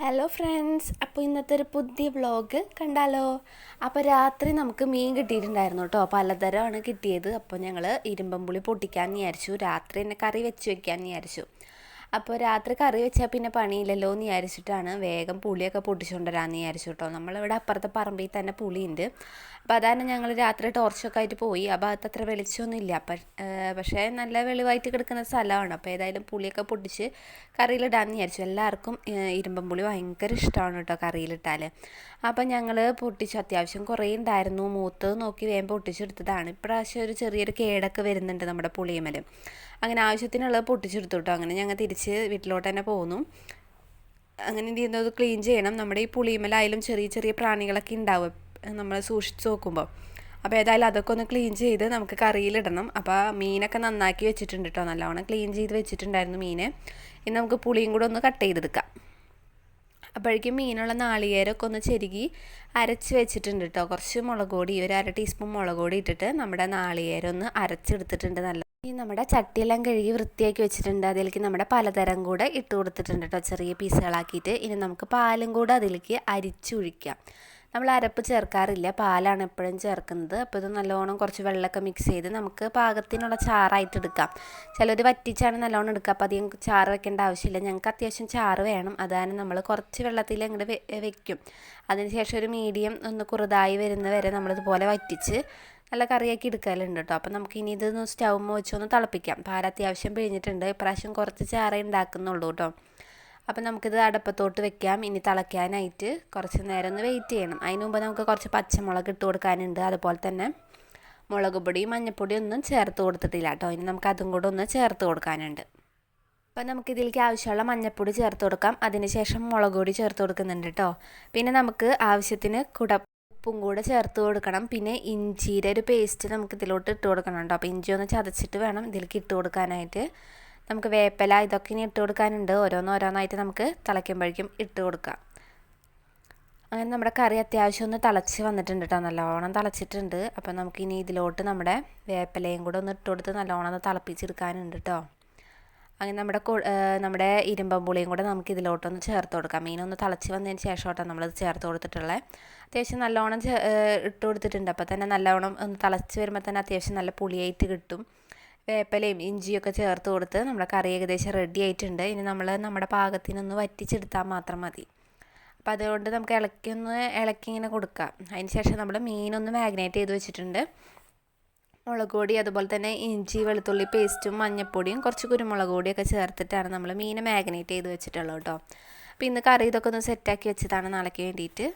Hello friends, അപ്പോൾ ഇന്നത്തെ ഒരു പുതിയ വ്ളോഗ് കണ്ടാലോ. അപ്പോൾ രാത്രി നമുക്ക് മീൻ കിട്ടിയിട്ടുണ്ടായിരുന്നു കേട്ടോ. പലതരമാണ് കിട്ടിയത്. അപ്പോൾ ഞങ്ങൾ ഇരുമ്പമ്പുളി പൊട്ടിക്കാമെന്ന് വിചാരിച്ചു. രാത്രി തന്നെ കറി വെച്ച് വെക്കാമെന്ന് വിചാരിച്ചു. അപ്പോൾ രാത്രി കറി വെച്ചാൽ പിന്നെ പണിയില്ലല്ലോ എന്ന് വിചാരിച്ചിട്ടാണ് വേഗം പുളിയൊക്കെ പൊട്ടിച്ചുകൊണ്ടുവരാമെന്ന് വിചാരിച്ചു കേട്ടോ. നമ്മളിവിടെ അപ്പുറത്തെ പറമ്പിൽ തന്നെ പുളിയുണ്ട്. അപ്പോൾ അതാണ് ഞങ്ങൾ രാത്രി ടോർച്ചൊക്കെ ആയിട്ട് പോയി. ആ ഭാഗത്ത് അത്ര വെളിച്ചമൊന്നുമില്ല. പക്ഷേ നല്ല വെളിവായിട്ട് കിടക്കുന്ന സ്ഥലമാണ്. അപ്പോൾ ഏതായാലും പുളിയൊക്കെ പൊട്ടിച്ച് കറിയിലിടാമെന്ന് വിചാരിച്ചു. എല്ലാവർക്കും ഇരുമ്പൻ പുളി ഭയങ്കര ഇഷ്ടമാണ് കേട്ടോ കറിയിലിട്ടാൽ. അപ്പം ഞങ്ങൾ പൊട്ടിച്ചു. അത്യാവശ്യം കുറേ ഉണ്ടായിരുന്നു. മൂത്ത് നോക്കി വേഗം പൊട്ടിച്ചെടുത്തതാണ്. ഇപ്രാവശ്യം ഒരു ചെറിയൊരു കേടൊക്കെ വരുന്നുണ്ട് നമ്മുടെ പുളിയമൽ. അങ്ങനെ ആവശ്യത്തിനുള്ളത് പൊട്ടിച്ചെടുത്തു കേട്ടോ. അങ്ങനെ ഞങ്ങൾ തിരിച്ച് വീട്ടിലോട്ട് തന്നെ പോന്നു. അങ്ങനെ ചെയ്യുന്നത് ക്ലീൻ ചെയ്യണം. നമ്മുടെ ഈ പുളിമലായാലും ചെറിയ ചെറിയ പ്രാണികളൊക്കെ ഉണ്ടാവും നമ്മൾ സൂക്ഷിച്ച് നോക്കുമ്പോൾ. അപ്പോൾ ഏതായാലും അതൊക്കെ ഒന്ന് ക്ലീൻ ചെയ്ത് നമുക്ക് കറിയിലിടണം. അപ്പോൾ മീനൊക്കെ നന്നാക്കി വെച്ചിട്ടുണ്ട് കേട്ടോ. നല്ലവണ്ണം ക്ലീൻ ചെയ്ത് വെച്ചിട്ടുണ്ടായിരുന്നു മീൻ. ഇനി നമുക്ക് പുളിയും കൂടെ ഒന്ന് കട്ട് ചെയ്തെടുക്കാം. അപ്പോഴേക്കും മീനുള്ള നാളികേരമൊക്കെ ഒന്ന് ചെരുകി അരച്ച് വെച്ചിട്ടുണ്ട് കേട്ടോ. കുറച്ച് മുളക് പൊടി, ഒരു 1/2 ടീസ്പൂൺ മുളക് പൊടി ഇട്ടിട്ട് നമ്മുടെ നാളികേരം ഒന്ന് അരച്ചെടുത്തിട്ടുണ്ട്. ഈ നമ്മുടെ ചട്ടിയെല്ലാം കഴുകി വൃത്തിയാക്കി വെച്ചിട്ടുണ്ട്. അതിലേക്ക് നമ്മുടെ പലതരം കൂടെ ഇട്ട് കൊടുത്തിട്ടുണ്ട് കേട്ടോ, ചെറിയ പീസുകളാക്കിയിട്ട്. ഇനി നമുക്ക് പാലും കൂടെ അതിലേക്ക് അരിച്ചൊഴിക്കാം. നമ്മൾ അരപ്പ് ചേർക്കാറില്ല, പാലാണ് എപ്പോഴും ചേർക്കുന്നത്. അപ്പോൾ ഇത് നല്ലോണം കുറച്ച് വെള്ളമൊക്കെ മിക്സ് ചെയ്ത് നമുക്ക് പാകത്തിനുള്ള ചാറായിട്ട് എടുക്കാം. ചിലർ വറ്റിച്ചാണ് നല്ലോണം എടുക്കുക. അപ്പോൾ അധികം ചാറ് വെക്കേണ്ട ആവശ്യമില്ല. ഞങ്ങൾക്ക് അത്യാവശ്യം ചാറ് വേണം. അതാണ് നമ്മൾ കുറച്ച് വെള്ളത്തിൽ അങ്ങോട്ട് വെക്കും. അതിനുശേഷം ഒരു മീഡിയം ഒന്ന് കുറുതായി വരുന്ന വരെ നമ്മളിതുപോലെ വറ്റിച്ച് നല്ല കറിയാക്കി എടുക്കലുണ്ട് കേട്ടോ. അപ്പം നമുക്ക് ഇനി ഇതൊന്ന് സ്റ്റൗമ്മ വെച്ചൊന്ന് തിളപ്പിക്കാം. പാൽ അത്യാവശ്യം പിഴിഞ്ഞിട്ടുണ്ട്. ഇപ്രാവശ്യം കുറച്ച് ചാറേ ഉണ്ടാക്കുന്നുള്ളൂ കേട്ടോ. അപ്പം നമുക്കിത് അടുപ്പത്തോട്ട് വെക്കാം. ഇനി തിളയ്ക്കാനായിട്ട് കുറച്ച് നേരം ഒന്ന് വെയിറ്റ് ചെയ്യണം. അതിന് മുമ്പ് നമുക്ക് കുറച്ച് പച്ചമുളക് ഇട്ട് കൊടുക്കാനുണ്ട്. അതുപോലെ തന്നെ മുളക് പൊടി, മഞ്ഞൾപ്പൊടി ഒന്നും ചേർത്ത് കൊടുത്തിട്ടില്ല കേട്ടോ. ഇനി നമുക്ക് അതും കൂടെ ഒന്ന് ചേർത്ത് കൊടുക്കാനുണ്ട്. അപ്പം നമുക്കിതിലേക്ക് ആവശ്യമുള്ള മഞ്ഞൾപ്പൊടി ചേർത്ത് കൊടുക്കാം. അതിനുശേഷം മുളക് പൊടി ചേർത്ത് കൊടുക്കുന്നുണ്ട് കേട്ടോ. പിന്നെ നമുക്ക് ആവശ്യത്തിന് ഉപ്പും കൂടെ ചേർത്ത് കൊടുക്കണം. പിന്നെ ഇഞ്ചിയുടെ ഒരു പേസ്റ്റ് നമുക്ക് ഇതിലോട്ട് ഇട്ട് കൊടുക്കണം കേട്ടോ. അപ്പോൾ ഇഞ്ചി ഒന്ന് ചതച്ചിട്ട് വേണം ഇതിലേക്ക് ഇട്ട് കൊടുക്കാനായിട്ട്. നമുക്ക് വേപ്പില ഇതൊക്കെ ഇനി ഇട്ട് കൊടുക്കാനുണ്ട്. ഓരോന്നായിട്ട് നമുക്ക് തിളയ്ക്കുമ്പോഴേക്കും ഇട്ട് കൊടുക്കാം. അങ്ങനെ നമ്മുടെ കറി അത്യാവശ്യം ഒന്ന് തിളച്ച് വന്നിട്ടുണ്ട് കേട്ടോ. നല്ലോണം തിളച്ചിട്ടുണ്ട്. അപ്പം നമുക്കിനി ഇതിലോട്ട് നമ്മുടെ വേപ്പിലയും കൂടെ ഒന്ന് ഇട്ട് കൊടുത്ത് നല്ലോണം ഒന്ന് തിളപ്പിച്ചെടുക്കാനുണ്ട് കേട്ടോ. അങ്ങനെ നമ്മുടെ ഇരുമ്പൻ പുളിയും കൂടെ നമുക്ക് ഇതിലോട്ടൊന്ന് ചേർത്ത് കൊടുക്കാം. മീനൊന്ന് തിളച്ച് വന്നതിന് ശേഷമായിട്ടാണ് നമ്മളത് ചേർത്ത് കൊടുത്തിട്ടുള്ളത്. അത്യാവശ്യം നല്ലോണം ഇട്ട് കൊടുത്തിട്ടുണ്ട്. അപ്പോൾ തന്നെ നല്ലോണം ഒന്ന് തിളച്ച് വരുമ്പോൾ തന്നെ അത്യാവശ്യം നല്ല പുളിയായിട്ട് കിട്ടും. വേപ്പിലയും ഇഞ്ചിയൊക്കെ ചേർത്ത് കൊടുത്ത് നമ്മുടെ കറി ഏകദേശം റെഡി ആയിട്ടുണ്ട്. ഇനി നമ്മൾ നമ്മുടെ പാകത്തിനൊന്ന് വറ്റിച്ചെടുത്താൽ മാത്രം മതി. അപ്പോൾ അതുകൊണ്ട് നമുക്ക് ഇളക്കി ഇങ്ങനെ കൊടുക്കാം. അതിന് ശേഷം നമ്മൾ മീനൊന്ന് മാഗ്നേറ്റ് ചെയ്ത് വെച്ചിട്ടുണ്ട്. മുളക് പൊടി, അതുപോലെ തന്നെ ഇഞ്ചി വെളുത്തുള്ളി പേസ്റ്റും മഞ്ഞൾപ്പൊടിയും കുറച്ച് കുരുമുളക് പൊടിയൊക്കെ ചേർത്തിട്ടാണ് നമ്മൾ മീൻ മാഗ്നേറ്റ് ചെയ്ത് വെച്ചിട്ടുള്ളത് കേട്ടോ. അപ്പോൾ ഇന്ന് കറി ഇതൊക്കെ ഒന്ന് സെറ്റാക്കി വെച്ചതാണ് നാളേക്ക് വേണ്ടിയിട്ട്.